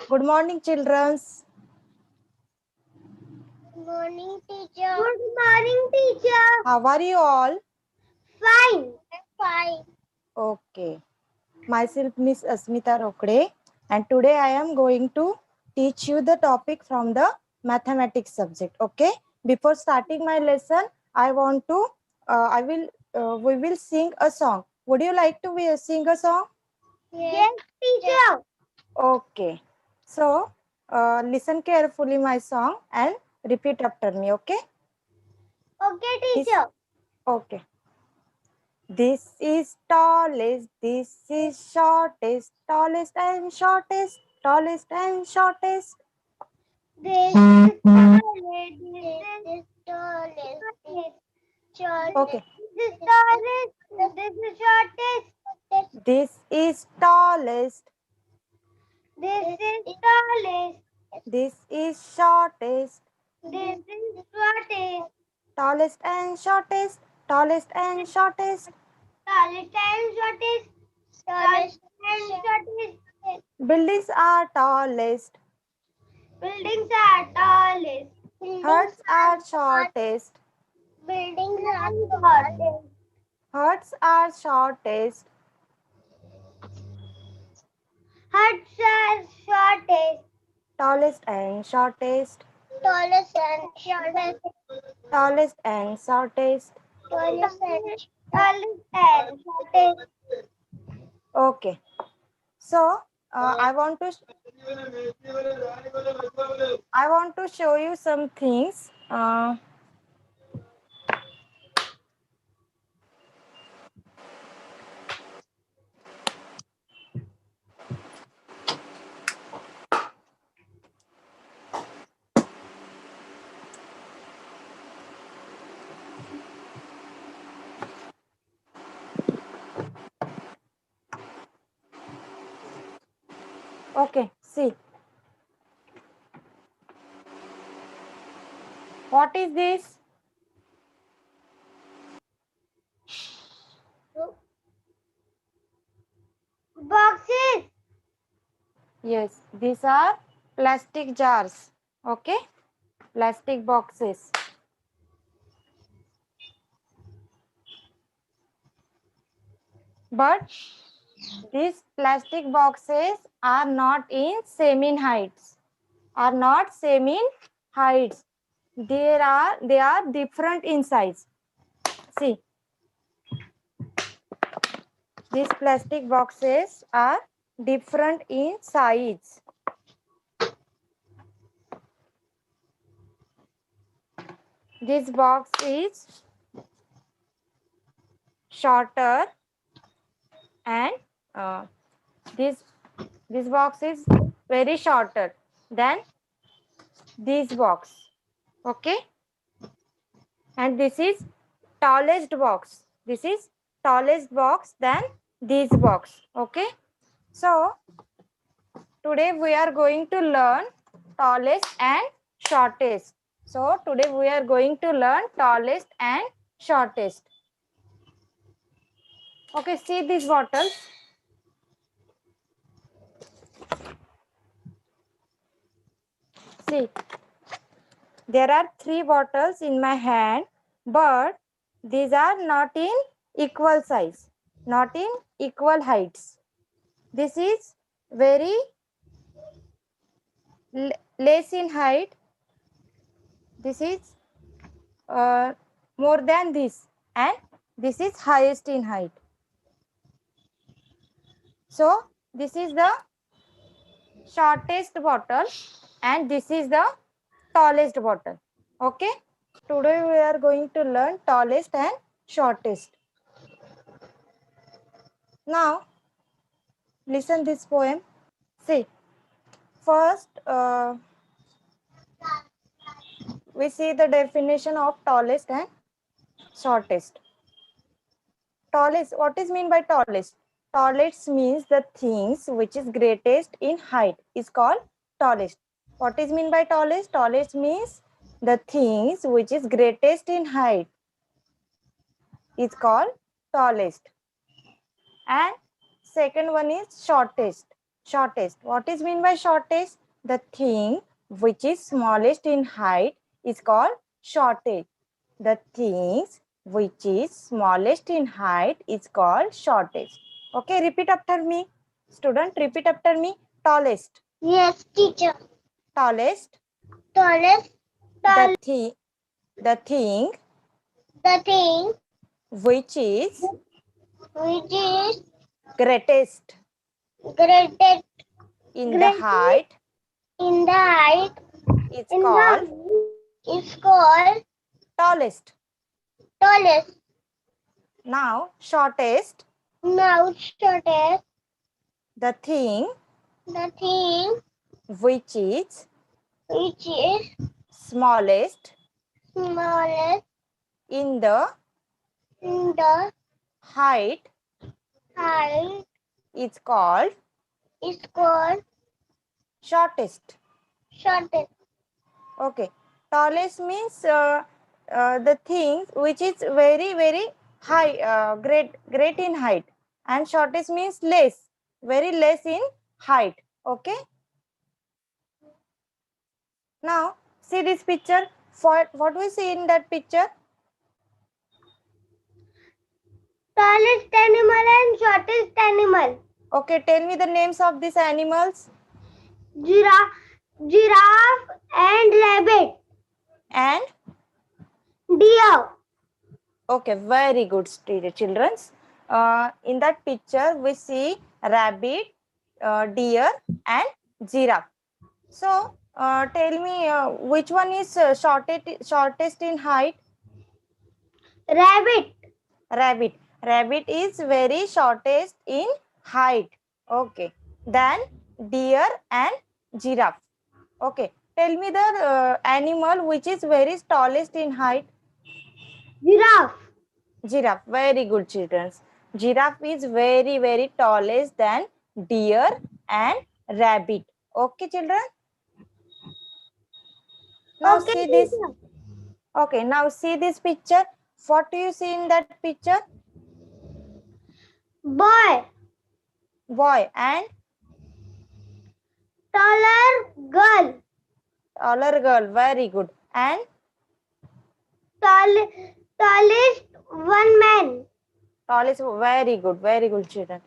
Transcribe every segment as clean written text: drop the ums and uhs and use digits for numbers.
Good morning, children. Good morning, teacher. Good morning, teacher. How are you all? Fine. Fine. Okay. Myself, Miss Asmita Rokde, and today I am going to teach you the topic from the mathematics subject. Okay. Before starting my lesson, we will sing a song. Would you like to sing a song? Yes, teacher. Okay. So, listen carefully my song and repeat after me. Okay. Okay, teacher. Okay. This is tallest, this is shortest, tallest and shortest, tallest and shortest. This is tallest. This is tallest. Okay. This is tallest. This is shortest. This is tallest, This is tallest. this is shortest, This is shortest. tallest and shortest, tallest and shortest. Tallest and shortest. Tallest and shortest. Buildings are tallest, Buildings are tallest. hearts are shortest, Buildings are shortest. hearts are shortest, Huts are shortest. tallest and shortest, Tallest and shortest. tallest and shortest. Tallest and shortest. Okay. So I want to show you some things. Okay, see. What is this? Boxes. Yes, these are plastic jars. Okay, plastic boxes. But these plastic boxes are not in same in heights. Are not same in heights. They are different in size. See, these plastic boxes are different in size. This box is shorter and this box is very shorter than this box. Okay, and this is tallest box. This is tallest box than this box. Okay, so today we are going to learn tallest and shortest. So today we are going to learn tallest and shortest. Okay, see these bottles. See, there are 3 bottles in my hand, but these are not in equal size, not in equal heights. This is very less in height. This is more than this, and this is highest in height. So this is the shortest bottle and this is the tallest bottle. Okay, today we are going to learn tallest and shortest. Now listen this poem. See, first we see the definition of tallest and shortest. Tallest, what is mean by tallest? Tallest means the things which is greatest in height is called tallest. What is mean by tallest? Tallest means the things which is greatest in height is called tallest. And second one is shortest. Shortest. What is mean by shortest? The thing which is smallest in height is called shortest. The things which is smallest in height is called shortest. Okay, repeat after me. Student, repeat after me. Tallest. Yes, teacher. Tallest. Tallest. The Tall. thing The thing which is which is greatest greatest in the greatest height in the height is in called the is called tallest. tallest. Now, shortest. Now shortest. The thing The thing which is which is smallest smallest in the in the height height is called is called shortest. shortest. Okay. Tallest means the thing which is very high, great in height, and shortest means less, very less in height. Okay. Now see this picture. For what we see in that picture? Tallest animal and shortest animal. Okay, tell me the names of these animals. Giraffe and rabbit. And Deer. okay, very good, children. In that picture, we see rabbit, deer, and giraffe. So, tell me which one is shortest in height? Rabbit. Rabbit. Rabbit is very shortest in height. Okay. Then deer and giraffe. Okay. Tell me the animal which is very tallest in height. Giraffe. Giraffe. Very good, children. Giraffe is very tallest than deer and rabbit. Okay, children. Now Okay, see this. teacher. Okay, now see this picture. What do you see in that picture? Boy. Boy and Taller girl. taller girl. Very good. And Tallest one man. tallest. Very good, children.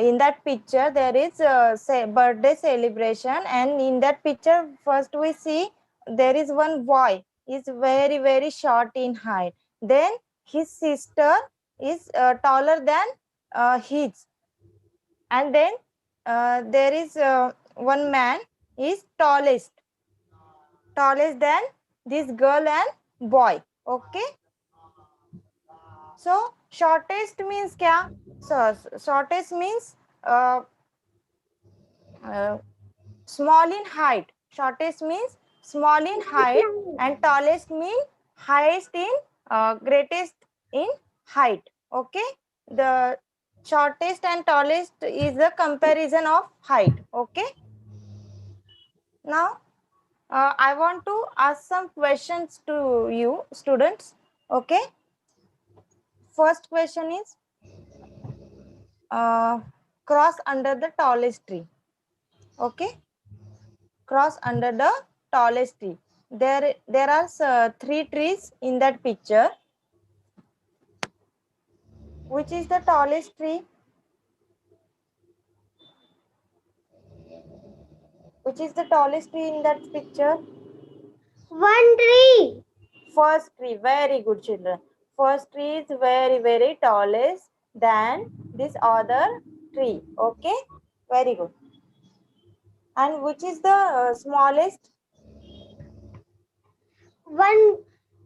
In that picture, there is birthday celebration, and in that picture, first we see there is one boy. Is very short in height. Then his sister is taller than his, and then there is one man is tallest than this girl and boy. Okay. So shortest means kya? So shortest means uh, uh, small in height. Shortest means small in height, and tallest means highest in greatest in height. Okay. The shortest and tallest is the comparison of height. Okay. Now I want to ask some questions to you students. Okay. First question is cross under the tallest tree. Okay. Cross under the tallest tree. There are three trees in that picture. Which is the tallest tree? Which is the tallest tree in that picture? One tree. First tree. Very good, children. First tree is very tallest than this other tree. Okay. Very good. And which is the smallest? One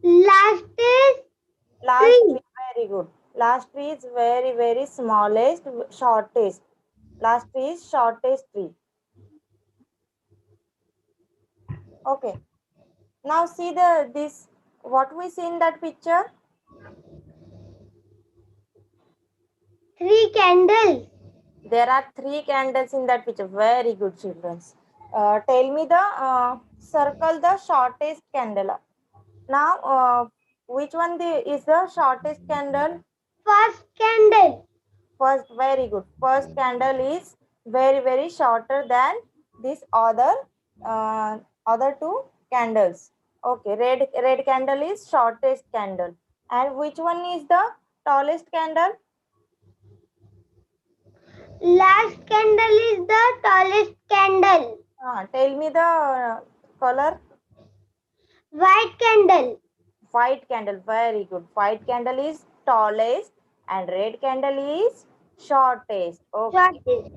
lastest Last tree. tree. Very good. Last tree is very smallest, shortest. Last tree is shortest tree. Okay. Now see this. What we see in that picture? Three candles. There are three candles in that picture. Very good, children. Tell me the circle the shortest candle. Now, which one is the shortest candle? First candle. First, very good. First candle is very shorter than this other two candles. Okay, red candle is shortest candle. And which one is the tallest candle? Last candle is the tallest candle. Tell me the color. White candle. White candle, very good. White candle is tallest and red candle is shortest. Okay, Shortest.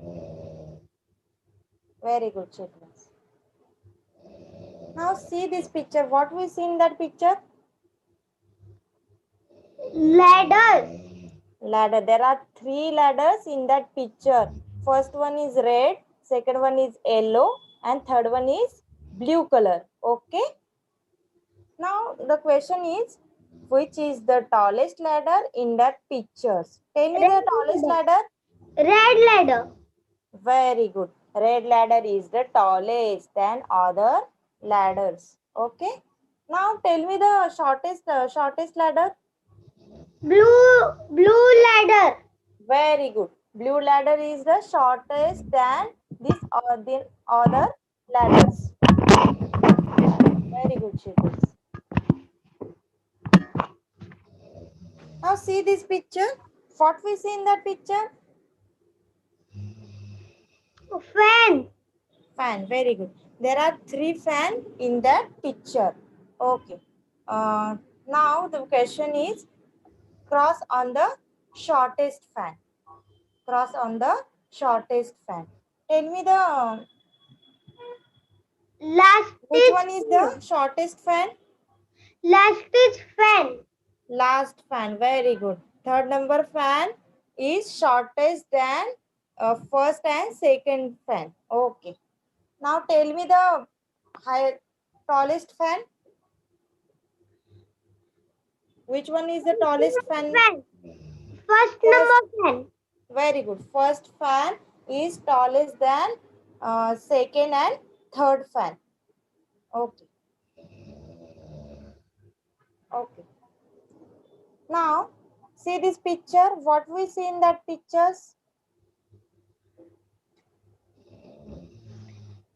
very good, children. Now see this picture. What we see in that picture? Ladders. Ladder. There are three ladders in that picture. First one is red, second one is yellow, and third one is blue color. Okay. Now the question is, which is the tallest ladder in that pictures? Tell me the tallest ladder. Red ladder. Very good. Red ladder is the tallest than other ladders. Okay. Now tell me the shortest ladder. Blue ladder. Very good. Blue ladder is the shortest than this or the other ladders. Very good, children. Now see this picture. What we see in that picture? Fan. Fan. Very good. There are three fans in that picture. Okay. Now the question is, cross on the shortest fan. Cross on the shortest fan. Tell me the which one is the shortest fan? Last fan. Last fan. Very good. Third number fan is shortest than first and second fan. Okay. Now tell me the tallest fan. Which one is the tallest fan? First First. number fan. Very good. First fan is tallest than second and third fan. Okay. Okay. Now see this picture. What we see in that pictures?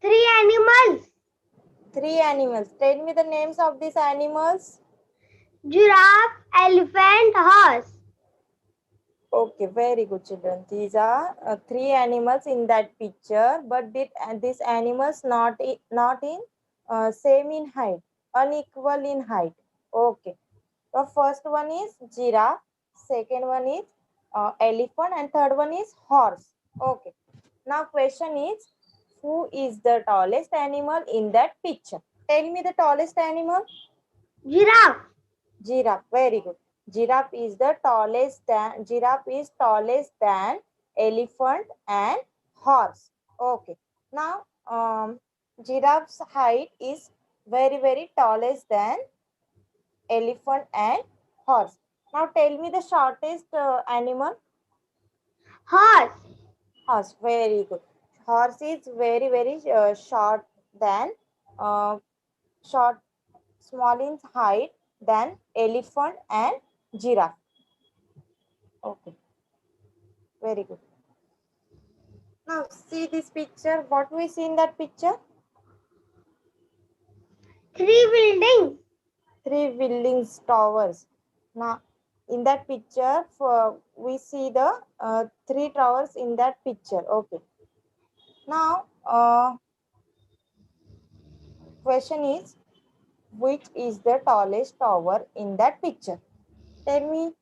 Three animals. Three animals. Tell me the names of these animals. Giraffe, elephant, horse. Okay, very good, children. These are three animals in that picture, but these animals not in same in height, unequal in height. Okay. The first one is giraffe, second one is elephant, and third one is horse. Okay. Now question is, who is the tallest animal in that picture? Tell me the tallest animal. Giraffe. Giraffe, very good. Giraffe is tallest than elephant and horse. Okay. Now giraffe's height is very tallest than elephant and horse. Now tell me the shortest animal. Horse. Horse, very good. Horse is very short than short small in height than elephant and giraffe. Okay, very good. Now see this picture. What we see in that picture? Three buildings. Three buildings, towers. Now in that picture, we see the three towers in that picture. Okay. Now question is, which is the tallest tower in that picture? Tell me,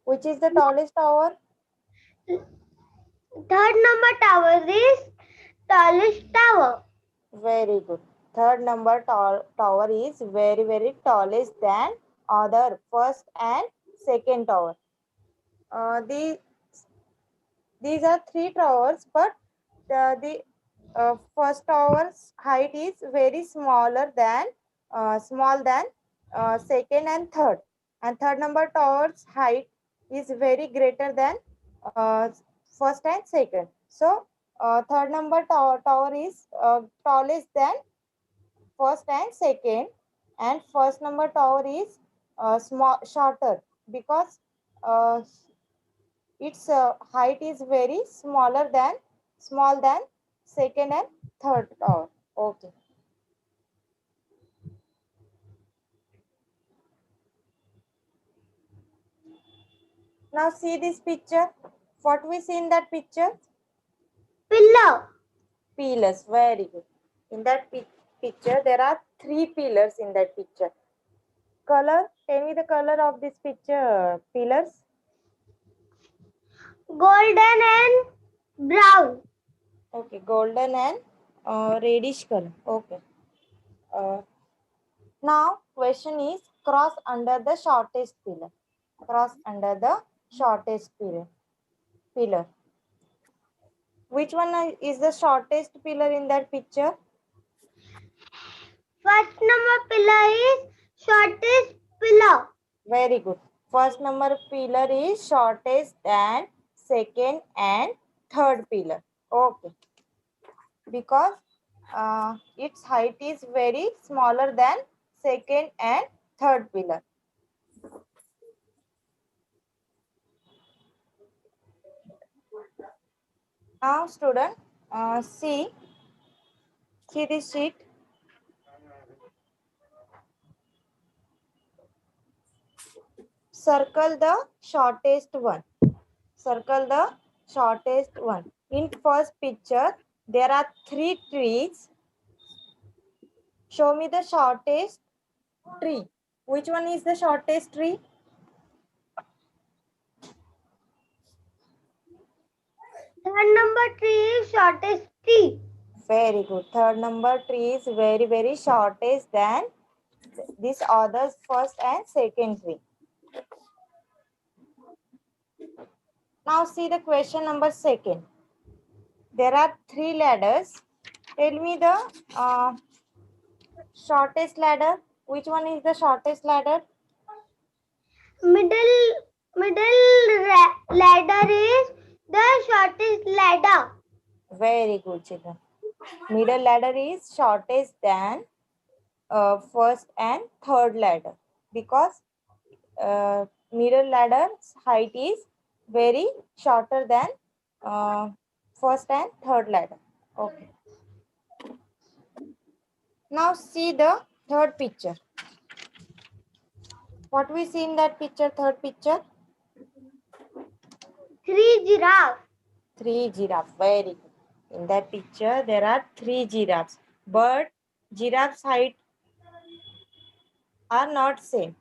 which is the tallest tower? Third number tower is tallest tower. Very good. Third number tower is very tallest than other first and second tower. These are three towers, but the first tower's height is very small than second and third number tower's height is very greater than first and second. So third number tower is tallest than first and second, and first number tower is shorter because its height is very smaller than small than second and third tower. Okay. Now see this picture. What we see in that picture? Pillar. Pillars. Very good. In that picture, there are 3 pillars in that picture. Color. Tell me the color of this picture. Pillars. Golden and brown. Okay. Golden and reddish color. Okay. Now question is cross under the shortest pillar. Cross under the shortest pillar. Which one is the shortest pillar in that picture? First number pillar is shortest pillar. Very good. First number pillar is shortest than second and third pillar. Okay. Because its height is very smaller than second and third pillar. Now student, see this sheet. Circle the shortest one. Circle the shortest one. In first picture, there are 3 trees. Show me the shortest tree. Which one is the shortest tree? Third number tree is shortest tree. Very good. Third number tree is very, very shortest than this other's first and second tree. Now see the question number 2. There are 3 ladders. Tell me the shortest ladder. Which one is the shortest ladder? Middle ladder is the shortest ladder. Very good, children. Middle ladder is shortest than first and third ladder because middle ladder's height is very shorter than first and third ladder. Okay. Now see the third picture. What we see in that picture, third picture? 3 giraffe. 3 giraffes. Very good. In that picture, there are 3 giraffes. But giraffes' height are not same.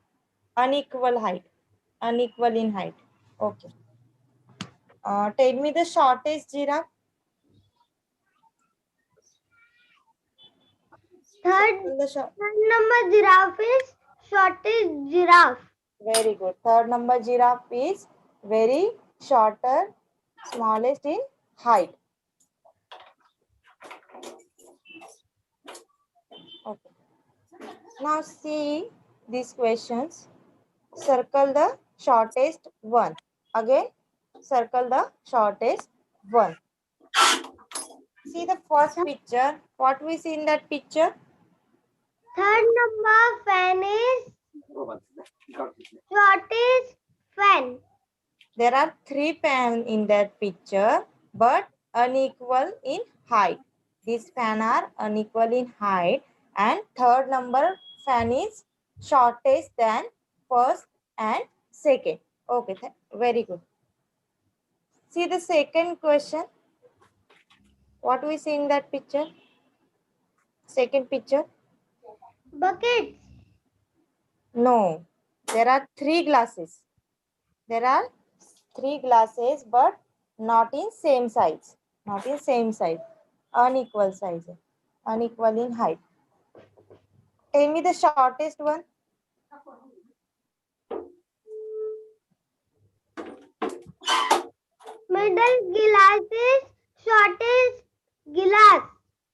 Unequal height. Unequal in height. Okay. Tell me the shortest giraffe. Third number giraffe is shortest giraffe. Very good. Third number giraffe is very shorter, smallest in height. Okay. Now see these questions. Circle the shortest one. Again, circle the shortest one. See the first picture. What we see in that picture? Third number fan is shortest fan. There are 3 fans in that picture, but unequal in height. These fans are unequal in height, and third number fan is shortest than first and second. Okay, very good. See the second question. What we see in that picture? Second picture. Buckets. No, there are 3 glasses. There are 3 glasses, but not in same size. Not in same size. Unequal size. Unequal in height. Tell me the shortest one. Middle glass is shortest glass.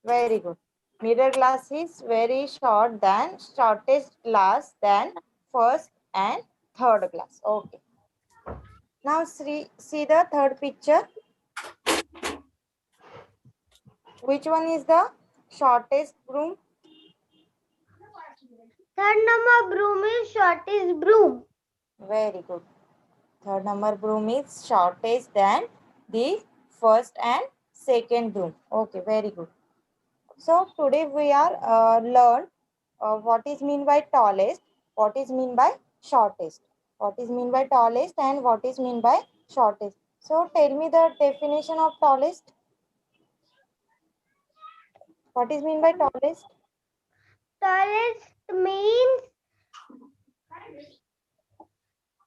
Very good. Middle glass is very short than shortest glass than first and third glass. Okay. Now see the third picture. Which one is the shortest broom? Third number broom is shortest broom. Very good. Third number broom is shortest than the first and second room. Okay, very good. So today we are learn what is mean by tallest, what is mean by shortest, what is mean by tallest and what is mean by shortest. So tell me the definition of tallest. What is mean by tallest? Tallest means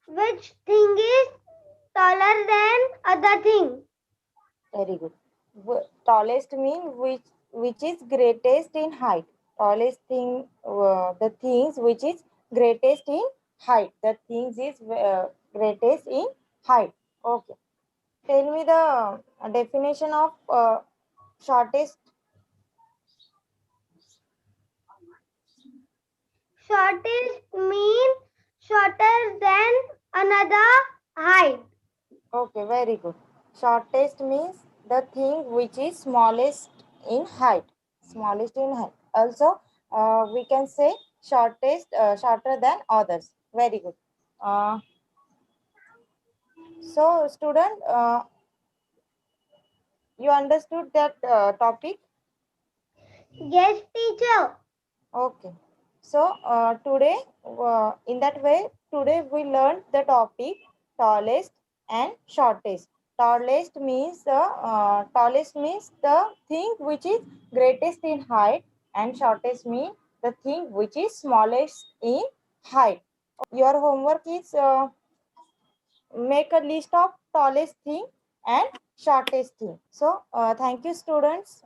which thing is taller than other thing. Very good. Tallest mean which is greatest in height. Tallest thing, the things which is greatest in height. The things is greatest in height. Okay. Tell me the definition of shortest. Shortest means shorter than another height. Okay, very good. Shortest means the thing which is smallest in height. Smallest in height. Also, we can say shortest, shorter than others. Very good. So, student, you understood that topic? Yes, teacher. Okay. So, today, in that way, today we learned the topic tallest and shortest. Tallest means the thing which is greatest in height, and shortest means the thing which is smallest in height. Your homework is make a list of tallest thing and shortest thing. So, thank you, students.